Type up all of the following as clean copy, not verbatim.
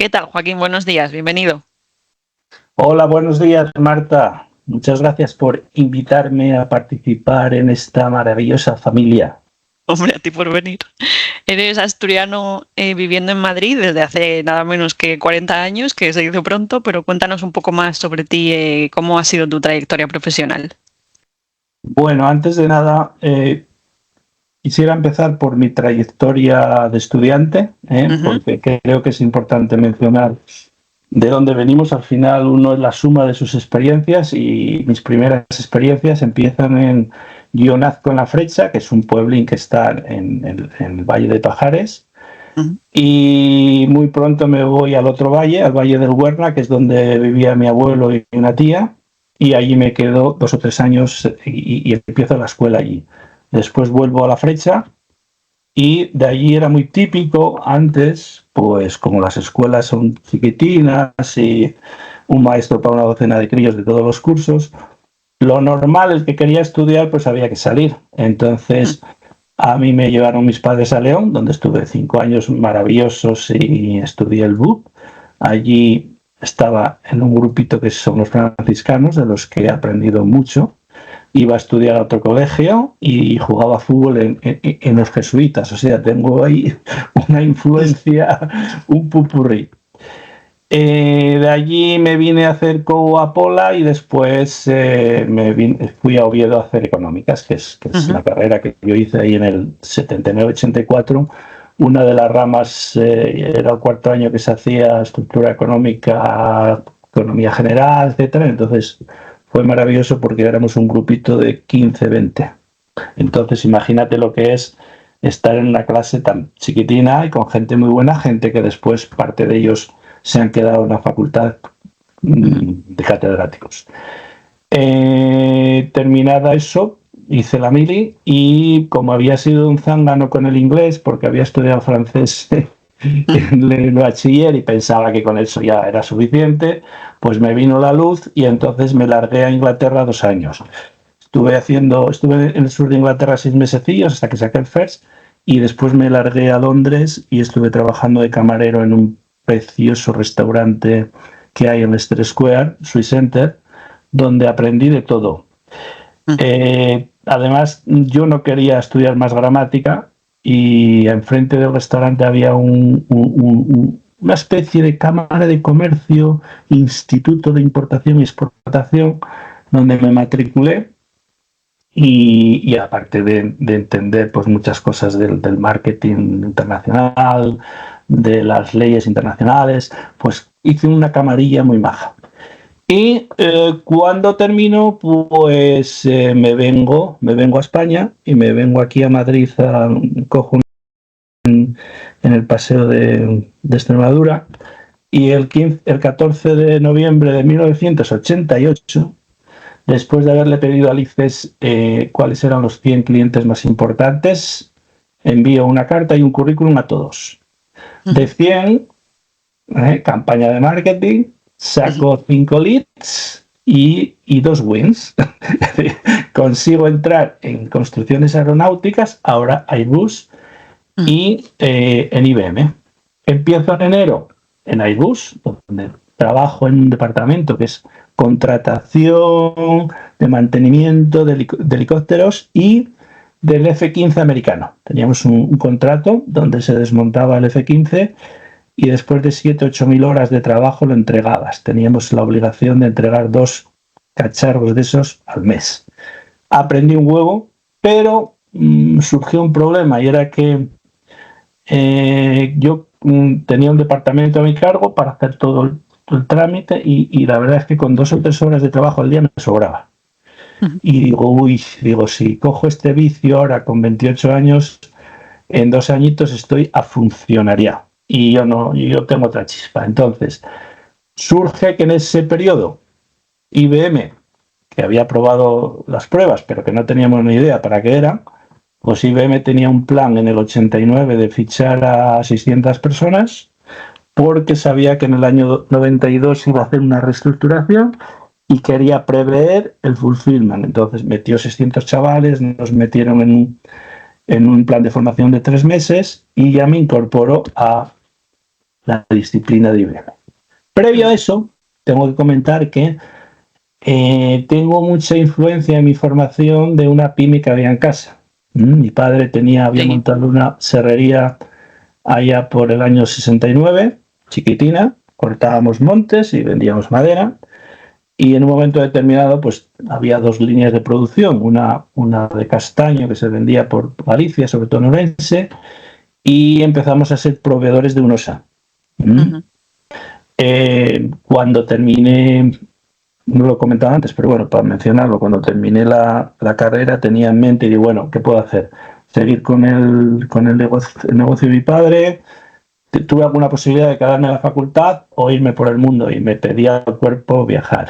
¿Qué tal, Joaquín? Buenos días, bienvenido. Hola, buenos días, Marta. Muchas gracias por invitarme a participar en esta maravillosa familia. Hombre, a ti por venir. Eres asturiano viviendo en Madrid desde hace nada menos que 40 años, que se dice pronto, pero cuéntanos un poco más sobre ti, cómo ha sido tu trayectoria profesional. Bueno, antes de nada, quisiera empezar por mi trayectoria de estudiante, Ujú. porque creo que es importante mencionar de dónde venimos. Al final uno es la suma de sus experiencias y mis primeras experiencias empiezan en... Yo nazco en La Frecha, que es un pueblín que está en el Valle de Pajares, Ujú. y muy pronto me voy al otro valle, al Valle del Huerna, que es donde vivía mi abuelo y una tía, y allí me quedo 2 o 3 años y empiezo la escuela allí. Después vuelvo a La Frecha y de allí era muy típico antes, pues como las escuelas son chiquitinas y un maestro para una docena de críos de todos los cursos, lo normal, el que quería estudiar, pues había que salir. Entonces, a mí me llevaron mis padres a León, donde estuve 5 años maravillosos y estudié el BUP. Allí estaba en un grupito que son los franciscanos, de los que he aprendido mucho. Iba a estudiar a otro colegio y jugaba fútbol en los jesuitas. O sea, tengo ahí una influencia, un pupurrí. De allí me vine a hacer Coapola y después fui a Oviedo a hacer económicas, que es Ujú. la carrera que yo hice ahí en el 79-84. Una de las ramas era el cuarto año que se hacía estructura económica, economía general, etcétera. Entonces fue maravilloso porque éramos un grupito de 15-20. Entonces imagínate lo que es estar en una clase tan chiquitina y con gente muy buena, gente que después parte de ellos se han quedado en la facultad Ujú. de catedráticos. Terminada eso, hice la mili y como había sido un zángano con el inglés, porque había estudiado francés en el bachiller y pensaba que con eso ya era suficiente, pues me vino la luz y entonces me largué a Inglaterra 2 años. Estuve en el sur de Inglaterra 6 mesecillos hasta que saqué el FIRST y después me largué a Londres y estuve trabajando de camarero en un precioso restaurante que hay en Leicester Square, Swiss Center, donde aprendí de todo. Ujú. Además, yo no quería estudiar más gramática y enfrente del restaurante había una especie de cámara de comercio, instituto de importación y exportación, donde me matriculé y aparte de entender pues muchas cosas del marketing internacional, de las leyes internacionales, pues hice una camarilla muy maja. Y cuando termino, pues me vengo a España y me vengo aquí a Madrid, cojo en el paseo de Extremadura y el 14 de noviembre de 1988, después de haberle pedido al ICES cuáles eran los 100 clientes más importantes, envío una carta y un currículum a todos. De Ujú. 100, campaña de marketing, Ujú. saco 5 leads y 2 wins. Consigo entrar en construcciones aeronáuticas, ahora Airbus, Ujú. y en IBM. Empiezo en enero en Airbus, donde trabajo en un departamento que es contratación de mantenimiento de helicópteros y del F-15 americano. Teníamos un contrato donde se desmontaba el F-15 y después de 7-8 mil horas de trabajo lo entregabas. Teníamos la obligación de entregar 2 cacharros de esos al mes. Aprendí un huevo, pero surgió un problema y era que yo tenía un departamento a mi cargo para hacer todo el trámite y la verdad es que con 2 o 3 horas de trabajo al día me sobraba. Ujú. Y digo, si cojo este vicio ahora con 28 años, en 2 añitos estoy a funcionaria. Y yo no, yo tengo otra chispa. Entonces, surge que en ese periodo IBM, que había probado las pruebas, pero que no teníamos ni idea para qué eran, pues IBM tenía un plan en el 89 de fichar a 600 personas porque sabía que en el año 92 iba a hacer una reestructuración y quería prever el fulfillment. Entonces metió 600 chavales, nos metieron en un plan de formación de 3 meses y ya me incorporó a la disciplina de IBM. Previo a eso, tengo que comentar que tengo mucha influencia en mi formación de una pyme que había en casa. Mi padre había montado una serrería allá por el año 69, chiquitina, cortábamos montes y vendíamos madera. Y en un momento determinado, pues había dos líneas de producción, una de castaño que se vendía por Galicia, sobre todo en Orense, y empezamos a ser proveedores de UNOSA. Cuando terminé, no lo he comentado antes, pero bueno, para mencionarlo, cuando terminé la carrera tenía en mente, y digo, bueno, ¿qué puedo hacer? Seguir con el negocio de mi padre. Tuve alguna posibilidad de quedarme en la facultad o irme por el mundo, y me pedía al cuerpo viajar.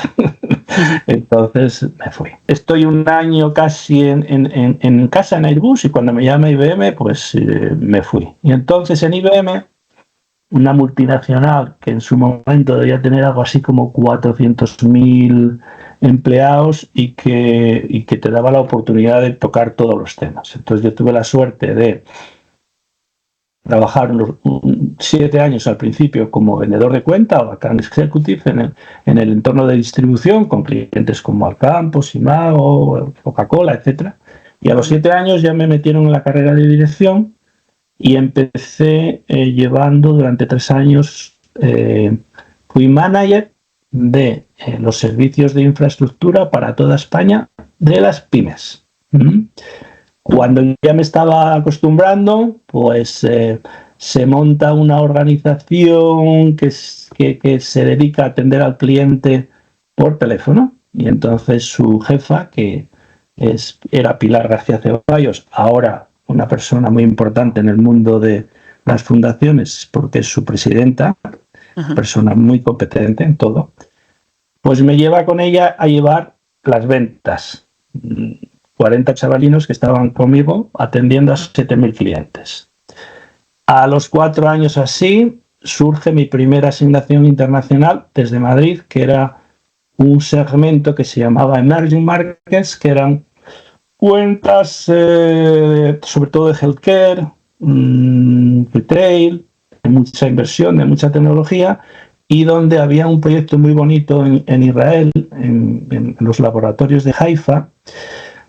Entonces me fui. Estoy un año casi en casa en Airbus, y cuando me llama IBM, pues me fui. Y entonces en IBM, una multinacional que en su momento debía tener algo así como 400.000 empleados y que te daba la oportunidad de tocar todos los temas. Entonces yo tuve la suerte de trabajar unos 7 años al principio como vendedor de cuenta o account executive en el entorno de distribución con clientes como Alcampo, Simago, Coca-Cola, etc. Y a los 7 años ya me metieron en la carrera de dirección y empecé llevando durante 3 años, fui manager de los servicios de infraestructura para toda España de las pymes. Cuando ya me estaba acostumbrando, pues se monta una organización que se dedica a atender al cliente por teléfono, y entonces su jefa, que era Pilar García Ceballos, ahora una persona muy importante en el mundo de las fundaciones porque es su presidenta, persona muy competente en todo, pues me lleva con ella a llevar las ventas. 40 chavalinos que estaban conmigo atendiendo a 7.000 clientes. A los 4 años así surge mi primera asignación internacional desde Madrid, que era un segmento que se llamaba Emerging Markets, que eran cuentas sobre todo de healthcare, retail, de mucha inversión, de mucha tecnología, y donde había un proyecto muy bonito en Israel, en los laboratorios de Haifa,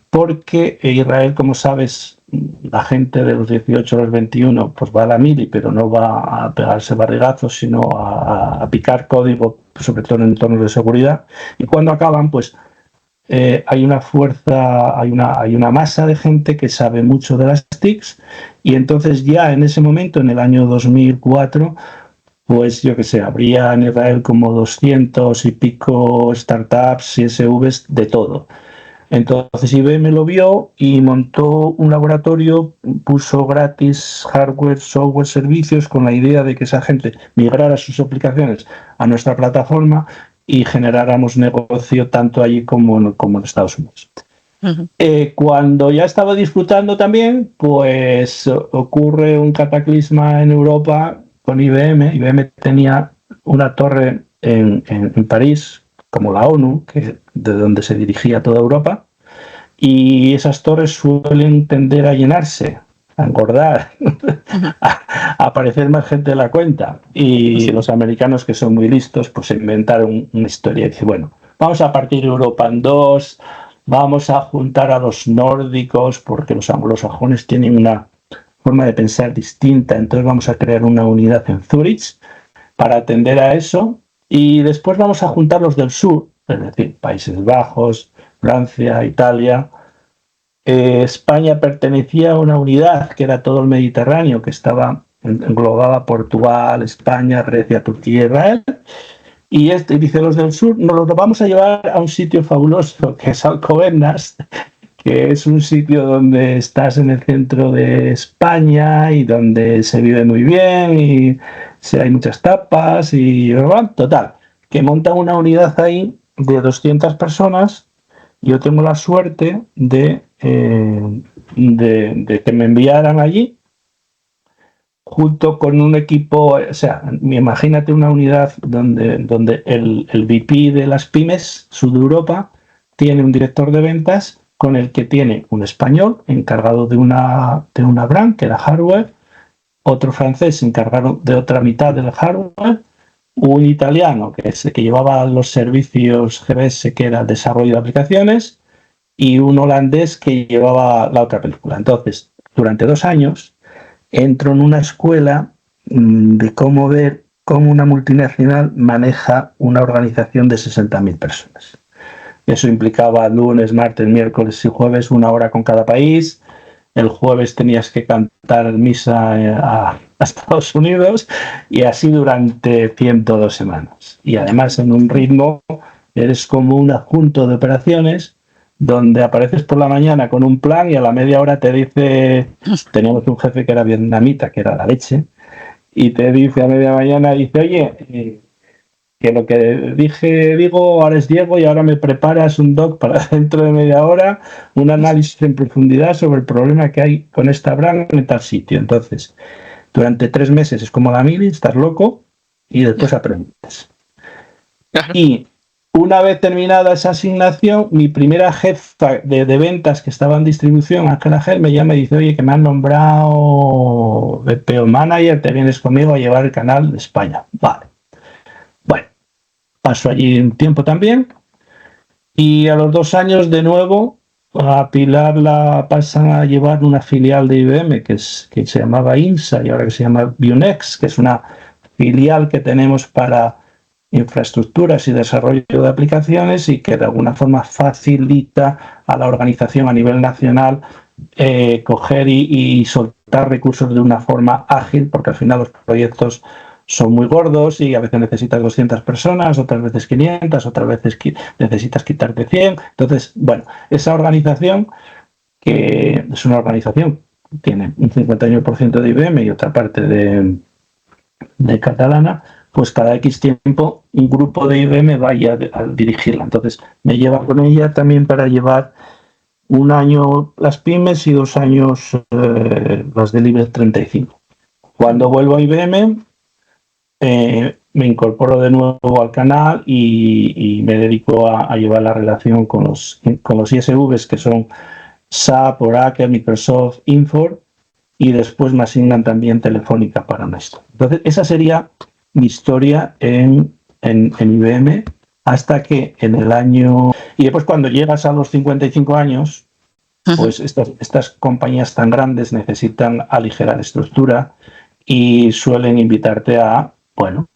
porque Israel, como sabes, la gente de los 18 a los 21 pues va a la mili, pero no va a pegarse barrigazos, sino a picar código, sobre todo en entornos de seguridad. Y cuando acaban, pues hay una fuerza, hay una masa de gente que sabe mucho de las TICs, y entonces ya en ese momento, en el año 2004, pues yo que sé, habría en Israel como 200 y pico startups y SVs de todo. Entonces IBM lo vio y montó un laboratorio, puso gratis hardware, software, servicios, con la idea de que esa gente migrara sus aplicaciones a nuestra plataforma y generáramos negocio tanto allí como en Estados Unidos. Cuando ya estaba disfrutando también, pues ocurre un cataclisma en Europa con IBM. IBM tenía una torre en París, como la ONU, de donde se dirigía toda Europa, y esas torres suelen tender a llenarse, a engordar, a aparecer más gente de la cuenta, y los americanos, que son muy listos, pues inventaron una historia y dicen, bueno, vamos a partir Europa en dos, vamos a juntar a los nórdicos, porque los anglosajones tienen una forma de pensar distinta, entonces vamos a crear una unidad en Zúrich para atender a eso, y después vamos a juntar los del sur, es decir, Países Bajos, Francia, Italia. España pertenecía a una unidad que era todo el Mediterráneo, que englobaba Portugal, España, Grecia, Turquía, Israel. Y dice, los del sur nos los vamos a llevar a un sitio fabuloso, que es Alcobendas, que es un sitio donde estás en el centro de España y donde se vive muy bien y hay muchas tapas y total, que monta una unidad ahí de 200 personas. Yo tengo la suerte de que me enviaran allí junto con un equipo, o sea, imagínate una unidad donde el VP de las pymes Sur de Europa tiene un director de ventas con el que tiene un español encargado de una brand que era hardware, otro francés se encargaron de otra mitad del hardware, un italiano que llevaba los servicios GBS, que era desarrollo de aplicaciones, y un holandés que llevaba la otra película. Entonces, durante 2 años, entro en una escuela de cómo ver cómo una multinacional maneja una organización de 60.000 personas. Eso implicaba lunes, martes, miércoles y jueves, 1 hora con cada país. El jueves tenías que cantar misa a Estados Unidos, y así durante 102 semanas. Y además en un ritmo, eres como un adjunto de operaciones donde apareces por la mañana con un plan y a la media hora te dice, teníamos un jefe que era vietnamita, que era la leche, y te dice a media mañana, dice, oye, que lo que digo ahora es Diego, y ahora me preparas un doc para dentro de media hora, un análisis en profundidad sobre el problema que hay con esta brand en tal sitio. Entonces, durante 3 meses es como la mili, estás loco, y después aprendes. Claro. Y una vez terminada esa asignación, mi primera jefa de ventas, que estaba en distribución, Ángela Gel, me llama y dice, oye, que me han nombrado BPO Manager, te vienes conmigo a llevar el canal de España. Vale. Bueno, paso allí un tiempo también, y a los 2 años de nuevo a Pilar la pasan a llevar una filial de IBM que se llamaba INSA, y ahora que se llama Vunex, que es una filial que tenemos para infraestructuras y desarrollo de aplicaciones, y que de alguna forma facilita a la organización a nivel nacional coger y soltar recursos de una forma ágil, porque al final los proyectos son muy gordos y a veces necesitas 200 personas, otras veces 500, otras veces necesitas quitarte 100. Entonces, bueno, esa organización, que es una organización que tiene un 51% de IBM y otra parte de catalana, pues cada X tiempo un grupo de IBM vaya a dirigirla. Entonces me lleva con ella también para llevar 1 año las pymes y 2 años las del IBEX 35. Cuando vuelvo a IBM, me incorporo de nuevo al canal y me dedico a llevar la relación con los ISVs, que son SAP, Oracle, Microsoft, Infor, y después me asignan también Telefónica para esto. Entonces, esa sería mi historia en IBM, hasta que en el año... Y después, cuando llegas a los 55 años, pues estas compañías tan grandes necesitan aligerar estructura y suelen invitarte a, bueno,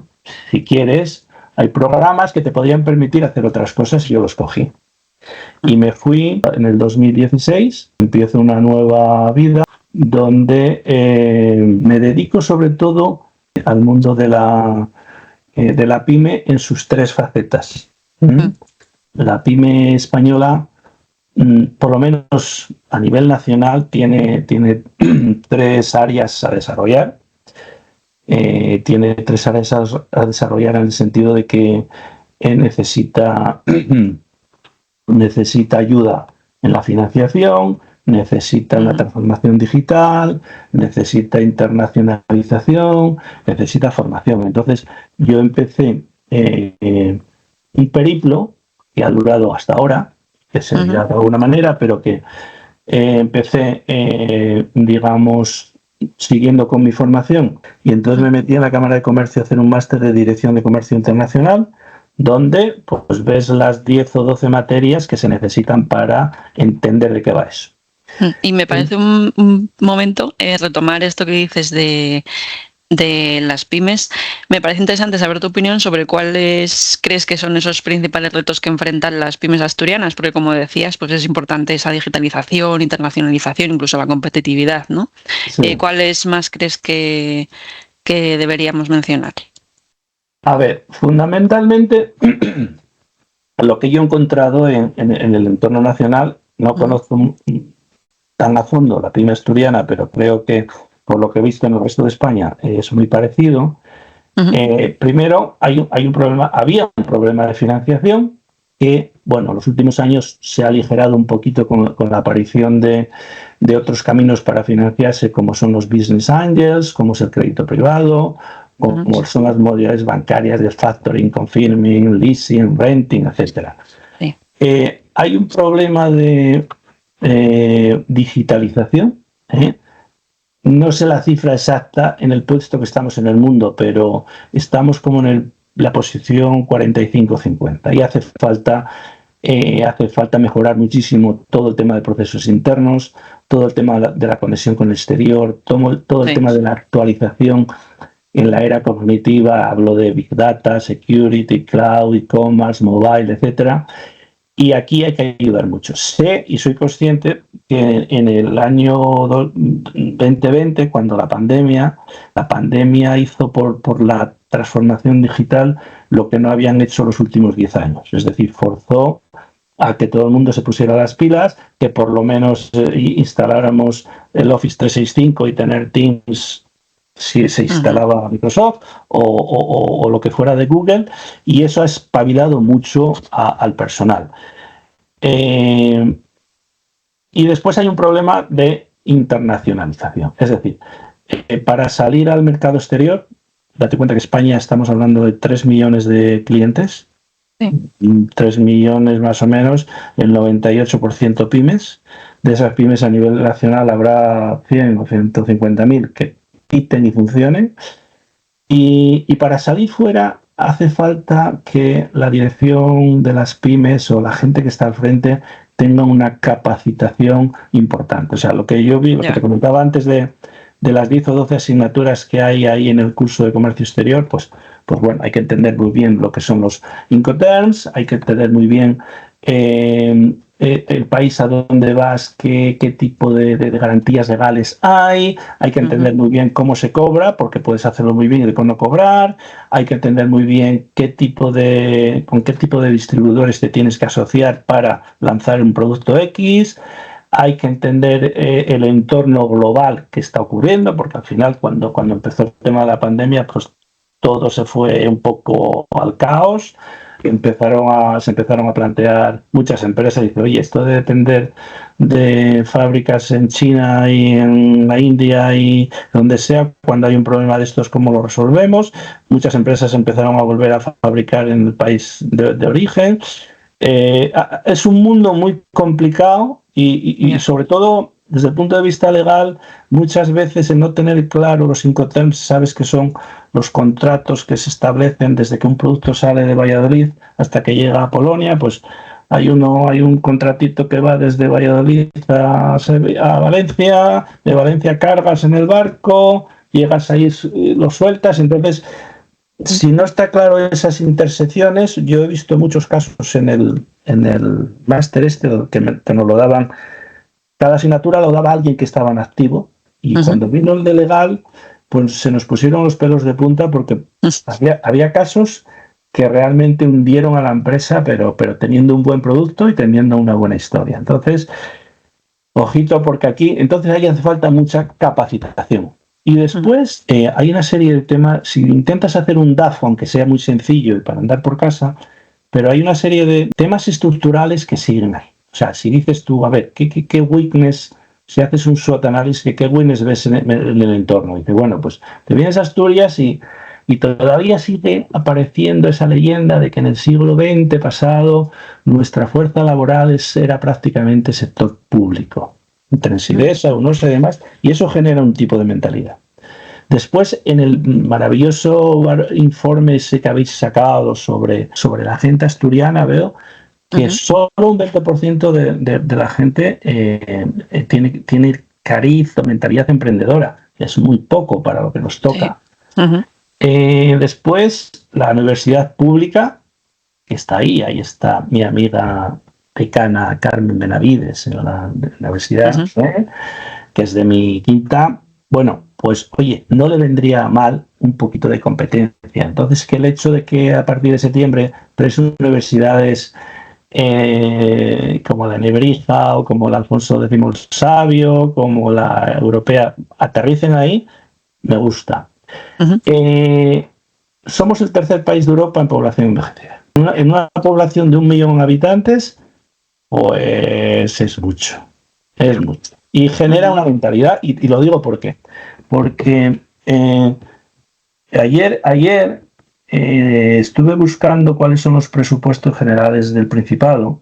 si quieres, hay programas que te podrían permitir hacer otras cosas, y yo los cogí. Y me fui en el 2016, empiezo una nueva vida donde me dedico sobre todo al mundo de la pyme en sus 3 facetas. La pyme española, por lo menos a nivel nacional, tiene 3 áreas a desarrollar. Tiene 3 áreas a desarrollar en el sentido de que necesita ayuda en la financiación, necesita una transformación digital, necesita internacionalización, necesita formación. Entonces, yo empecé un periplo que ha durado hasta ahora, que se dirá de alguna manera, pero que empecé, digamos, siguiendo con mi formación, y entonces me metí en la Cámara de Comercio a hacer un máster de Dirección de Comercio Internacional, donde pues ves las 10 o 12 materias que se necesitan para entender de qué va eso. Y me parece un momento retomar esto que dices de las pymes. Me parece interesante saber tu opinión sobre cuáles crees que son esos principales retos que enfrentan las pymes asturianas, porque como decías, pues es importante esa digitalización, internacionalización, incluso la competitividad, ¿no? Sí. ¿Cuáles más crees que deberíamos mencionar? A ver, fundamentalmente lo que yo he encontrado en el entorno nacional, no conozco tan a fondo la pyme asturiana, pero creo que por lo que he visto en el resto de España es muy parecido. Primero, había un problema de financiación que, bueno, en los últimos años se ha aligerado un poquito con la aparición de otros caminos para financiarse, como son los business angels, como es el crédito privado, como son las modalidades bancarias de factoring, confirming, leasing, renting, etc. Sí. Hay un problema de digitalización no sé la cifra exacta en el puesto que estamos en el mundo, pero estamos como en la posición 45-50 y hace falta mejorar muchísimo todo el tema de procesos internos, todo el tema de la conexión con el exterior, todo el tema de la actualización en la era cognitiva. Hablo de Big Data, Security, Cloud, E-commerce, Mobile, etcétera. Y aquí hay que ayudar mucho. Sé y soy consciente que en el año 2020, cuando la pandemia hizo por la transformación digital lo que no habían hecho los últimos 10 años. Es decir, forzó a que todo el mundo se pusiera las pilas, que por lo menos instaláramos el Office 365 y tener Teams si se instalaba Microsoft o lo que fuera de Google, y eso ha espabilado mucho al personal. Y después hay un problema de internacionalización. Es decir, para salir al mercado exterior, date cuenta que España estamos hablando de 3 millones de clientes, sí. 3 millones más o menos, el 98% pymes. De esas pymes a nivel nacional habrá 100 o 150.000 que quiten y funcionen. Y para salir fuera hace falta que la dirección de las pymes o la gente que está al frente tenga una capacitación importante. O sea, lo que yo vi, lo que te comentaba antes de las 10 o 12 asignaturas que hay ahí en el curso de comercio exterior, pues bueno, hay que entender muy bien lo que son los Incoterms, hay que entender muy bien el país a donde vas, qué tipo de garantías legales hay que entender muy bien cómo se cobra, porque puedes hacerlo muy bien y después no cobrar, hay que entender muy bien con qué tipo de distribuidores te tienes que asociar para lanzar un producto X, hay que entender el entorno global que está ocurriendo, porque al final cuando empezó el tema de la pandemia, pues todo se fue un poco al caos. Se empezaron a plantear muchas empresas y dicen, oye, esto de depender de fábricas en China y en la India y donde sea, cuando hay un problema de estos, ¿cómo lo resolvemos? Muchas empresas empezaron a volver a fabricar en el país de origen. Es un mundo muy complicado y sobre todo desde el punto de vista legal, muchas veces el no tener claro los Incoterms, sabes que son los contratos que se establecen desde que un producto sale de Valladolid hasta que llega a Polonia, pues hay un contratito que va desde Valladolid a Valencia, de Valencia cargas en el barco, llegas ahí, lo sueltas, entonces si no está claro esas intersecciones, yo he visto muchos casos en el máster que nos lo daban. Cada asignatura lo daba alguien que estaba en activo y cuando vino el de legal, pues se nos pusieron los pelos de punta porque había casos que realmente hundieron a la empresa, pero teniendo un buen producto y teniendo una buena historia. Entonces, ojito, porque aquí, entonces ahí hace falta mucha capacitación. Y después hay una serie de temas, si intentas hacer un DAFO, aunque sea muy sencillo y para andar por casa, pero hay una serie de temas estructurales que siguen ahí. O sea, si dices tú, a ver, ¿qué weakness, si haces un SWOT análisis, qué weakness ves en el entorno? Y dices, bueno, pues te vienes a Asturias y todavía sigue apareciendo esa leyenda de que en el siglo XX pasado nuestra fuerza laboral era prácticamente sector público. Trensidesa, UNOS y demás, y eso genera un tipo de mentalidad. Después, en el maravilloso informe ese que habéis sacado sobre la gente asturiana, veo que solo un 20% de la gente tiene cariz o mentalidad emprendedora. Es muy poco para lo que nos toca. Después, la universidad pública, que está ahí está mi amiga decana Carmen Benavides en la universidad, que es de mi quinta. Bueno, pues oye, no le vendría mal un poquito de competencia. Entonces, que el hecho de que a partir de septiembre 3 universidades como la Nebrija o como la Alfonso X el Sabio, como la europea, aterricen ahí, me gusta. Somos el tercer país de Europa en población envejecida. En una población de 1 millón de habitantes, pues es mucho. Y genera una mentalidad, y lo digo porque ayer estuve buscando cuáles son los presupuestos generales del Principado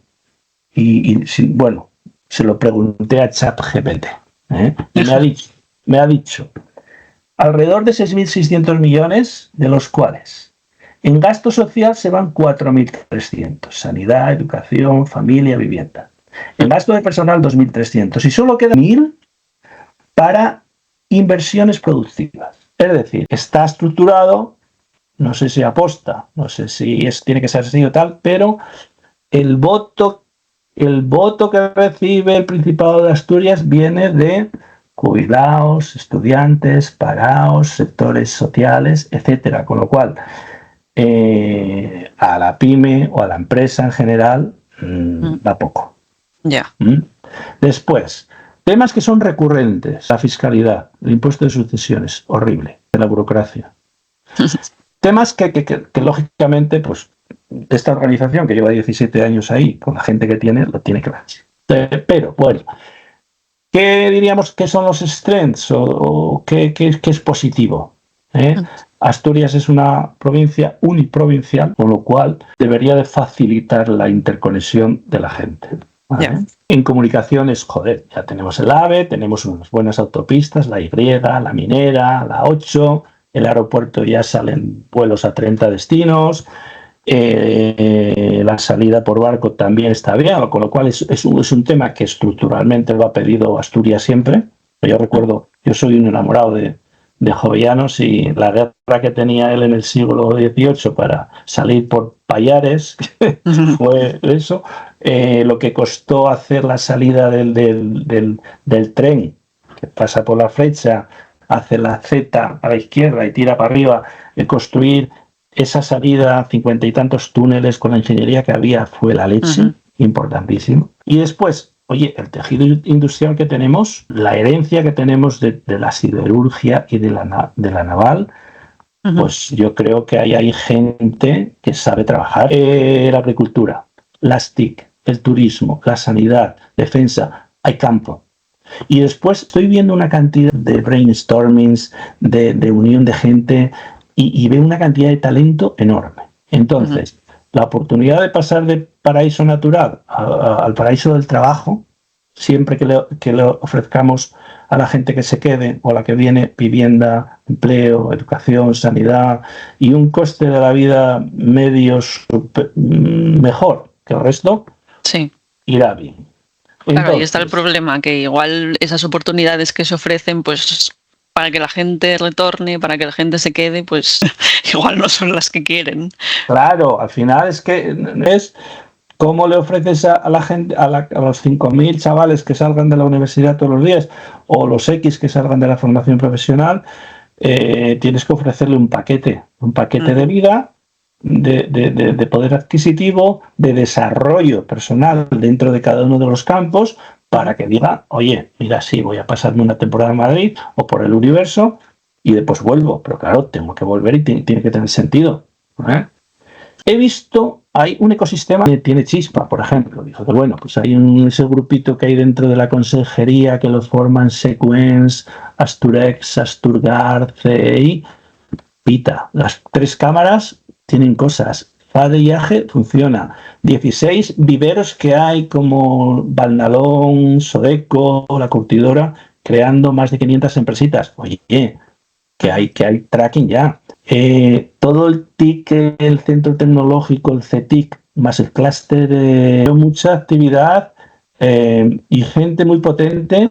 y bueno, se lo pregunté a ChatGPT y me ha dicho me ha dicho alrededor de 6.600 millones, de los cuales en gasto social se van 4.300, sanidad, educación, familia, vivienda. En gasto de personal 2.300 y solo queda 1.000 para inversiones productivas. Es decir, está estructurado, no sé si aposta, no sé si tiene que ser así o tal, pero el voto que recibe el Principado de Asturias viene de jubilados, estudiantes, parados, sectores sociales, etcétera. Con lo cual, a la pyme o a la empresa en general da poco. Ya. Después, temas que son recurrentes: la fiscalidad, el impuesto de sucesiones, horrible, la burocracia. Temas que lógicamente, pues, esta organización que lleva 17 años ahí, con la gente que tiene, lo tiene claro. Pero, bueno, ¿qué diríamos que son los strengths o qué es positivo? Asturias es una provincia uniprovincial, con lo cual debería de facilitar la interconexión de la gente. ¿Vale? Yeah. En comunicaciones, joder, ya tenemos el AVE, tenemos unas buenas autopistas, la Y, la Minera, la 8, el aeropuerto ya salen vuelos a 30 destinos, la salida por barco también está bien, con lo cual es un tema que estructuralmente lo ha pedido Asturias siempre. Yo recuerdo, yo soy un enamorado de Jovellanos, y la guerra que tenía él en el siglo XVIII para salir por Pallares fue eso. Lo que costó hacer la salida del tren que pasa por la Flecha, hace la Z a la izquierda y tira para arriba, construir esa salida, 50 y tantos túneles con la ingeniería que había, fue la leche, importantísimo. Y después, oye, el tejido industrial que tenemos, la herencia que tenemos de la siderurgia y de la naval, pues yo creo que ahí hay gente que sabe trabajar. La agricultura, las TIC, el turismo, la sanidad, defensa, hay campo. Y después estoy viendo una cantidad de brainstormings, de unión de gente, y veo una cantidad de talento enorme. Entonces, la oportunidad de pasar de paraíso natural al paraíso del trabajo, siempre que le ofrezcamos a la gente que se quede o a la que viene vivienda, empleo, educación, sanidad y un coste de la vida medio mejor que el resto, sí, irá bien. Claro, ahí está el problema, que igual esas oportunidades que se ofrecen, pues para que la gente retorne, para que la gente se quede, pues igual no son las que quieren. Claro, al final es que es cómo le ofreces a la gente, a los 5.000 chavales que salgan de la universidad todos los días, o los X que salgan de la formación profesional, tienes que ofrecerle un paquete de vida, de poder adquisitivo, de desarrollo personal dentro de cada uno de los campos, para que diga, oye, mira, sí, voy a pasarme una temporada en Madrid o por el universo y después vuelvo, pero claro, tengo que volver y tiene que tener sentido. He visto, hay un ecosistema que tiene chispa, por ejemplo. Dijo que bueno, pues hay ese grupito que hay dentro de la consejería que lo forman Sequence, Asturex, Asturgar, CEI, Pita. Las 3 cámaras tienen cosas. FADE y AGE funciona. 16 viveros que hay como Valnalón, Sodeco, La Curtidora, creando más de 500 empresitas. Oye, que hay tracking ya. Todo el TIC, el centro tecnológico, el CETIC, más el clúster, mucha actividad y gente muy potente.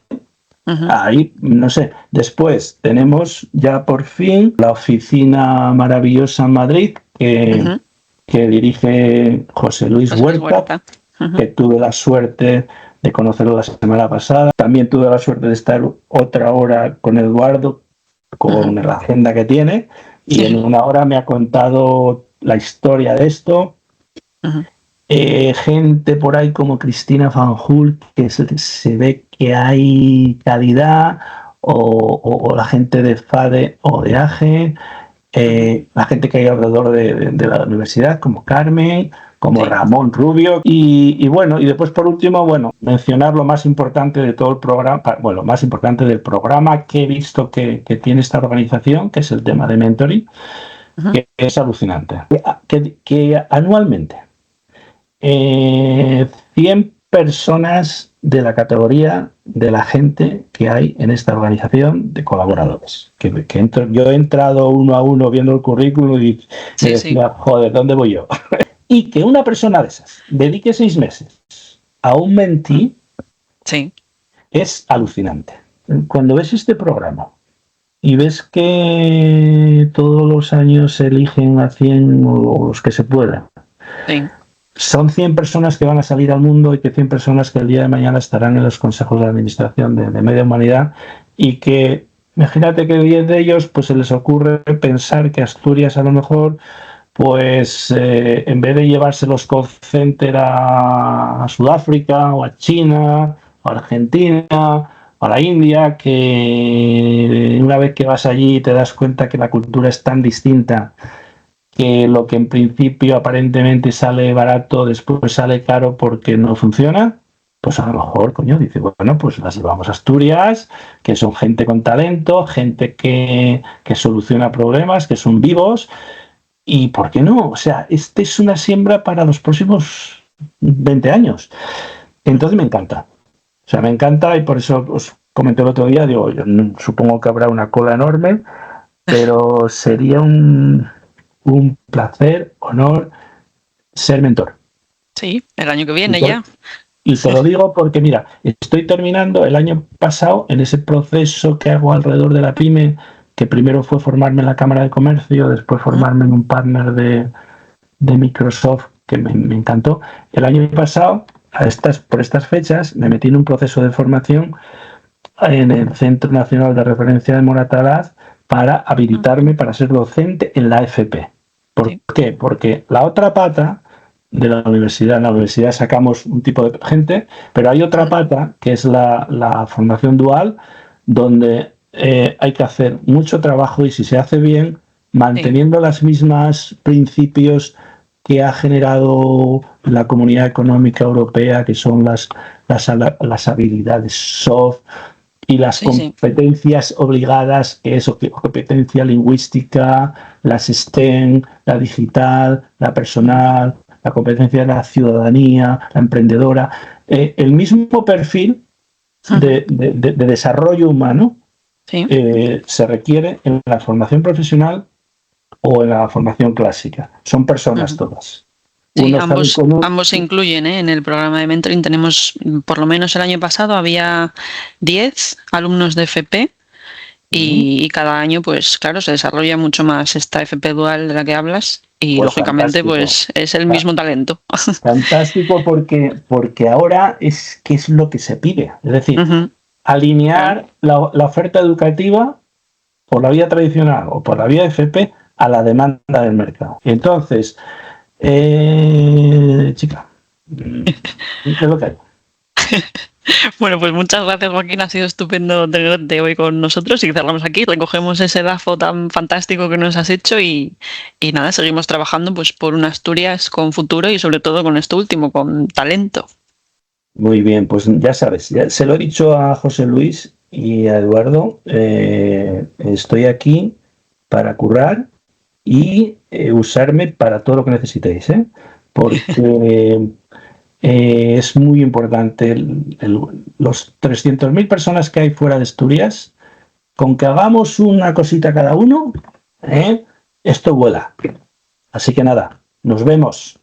Ahí, no sé. Después tenemos ya por fin la oficina maravillosa en Madrid que dirige José Luis Huerta, que tuve la suerte de conocerlo la semana pasada. También tuve la suerte de estar otra hora con Eduardo, con la agenda que tiene, y en una hora me ha contado la historia de esto. Gente por ahí como Cristina Fanjul, que se ve que hay calidad, o la gente de FADE o de AGE, la gente que hay alrededor de la universidad, como Carmen, como Ramón Rubio, y bueno, y después por último, bueno, mencionar lo más importante de todo el programa, bueno, lo más importante del programa que he visto que tiene esta organización, que es el tema de mentoring, que es alucinante. Que anualmente 100 personas de la categoría de la gente que hay en esta organización de colaboradores. Yo he entrado uno a uno viendo el currículum y me decía, joder, ¿dónde voy yo? Y que una persona de esas dedique 6 meses a un mentí es alucinante. Cuando ves este programa y ves que todos los años se eligen a 100 o los que se pueda, son 100 personas que van a salir al mundo y que 100 personas que el día de mañana estarán en los consejos de administración de Media Humanidad, y que imagínate que 10 de ellos pues se les ocurre pensar que Asturias a lo mejor pues en vez de llevarse los call center a Sudáfrica o a China o a Argentina o a la India, que una vez que vas allí te das cuenta que la cultura es tan distinta que lo que en principio aparentemente sale barato después sale caro porque no funciona, pues a lo mejor, coño, dice, bueno, pues las llevamos a Asturias, que son gente con talento, gente que soluciona problemas, que son vivos, y ¿por qué no? O sea, este es una siembra para los próximos 20 años. Entonces me encanta. O sea, me encanta, y por eso os comenté el otro día, digo, yo supongo que habrá una cola enorme, pero sería un placer, honor, ser mentor. Sí, el año que viene ya. Y te lo digo porque, mira, estoy terminando el año pasado en ese proceso que hago alrededor de la pyme, que primero fue formarme en la Cámara de Comercio, después formarme en un partner de Microsoft, que me encantó. El año pasado, por estas fechas, me metí en un proceso de formación en el Centro Nacional de Referencia de Moratalaz para habilitarme para ser docente en la FP. ¿Por qué? Porque la otra pata de la universidad, en la universidad sacamos un tipo de gente, pero hay otra pata que es la formación dual, donde hay que hacer mucho trabajo, y si se hace bien, manteniendo las mismas principios que ha generado la Comunidad Económica Europea, que son las habilidades soft y las competencias obligadas, que es competencia lingüística, las STEM, la digital, la personal, la competencia de la ciudadanía, la emprendedora, el mismo perfil de desarrollo humano se requiere en la formación profesional o en la formación clásica. Son personas todas. Sí, ambos se incluyen en el programa de mentoring. Tenemos, por lo menos el año pasado, había 10 alumnos de FP y cada año, pues claro, se desarrolla mucho más esta FP dual de la que hablas y pues lógicamente pues es el mismo talento. Fantástico, porque ahora es lo que se pide. Es decir, alinear la oferta educativa por la vía tradicional o por la vía FP a la demanda del mercado. Entonces, chica, es lo que hay. Bueno, pues muchas gracias, Joaquín. Ha sido estupendo tenerte hoy con nosotros y cerramos aquí. Recogemos ese DAFO tan fantástico que nos has hecho y nada, seguimos trabajando pues por una Asturias con futuro y sobre todo con esto último, con talento. Muy bien, pues ya sabes, ya se lo he dicho a José Luis y a Eduardo. Estoy aquí para currar y usarme para todo lo que necesitéis, porque es muy importante los 300.000 personas que hay fuera de Asturias. Con que hagamos una cosita cada uno, esto vuela. Así que nada, nos vemos.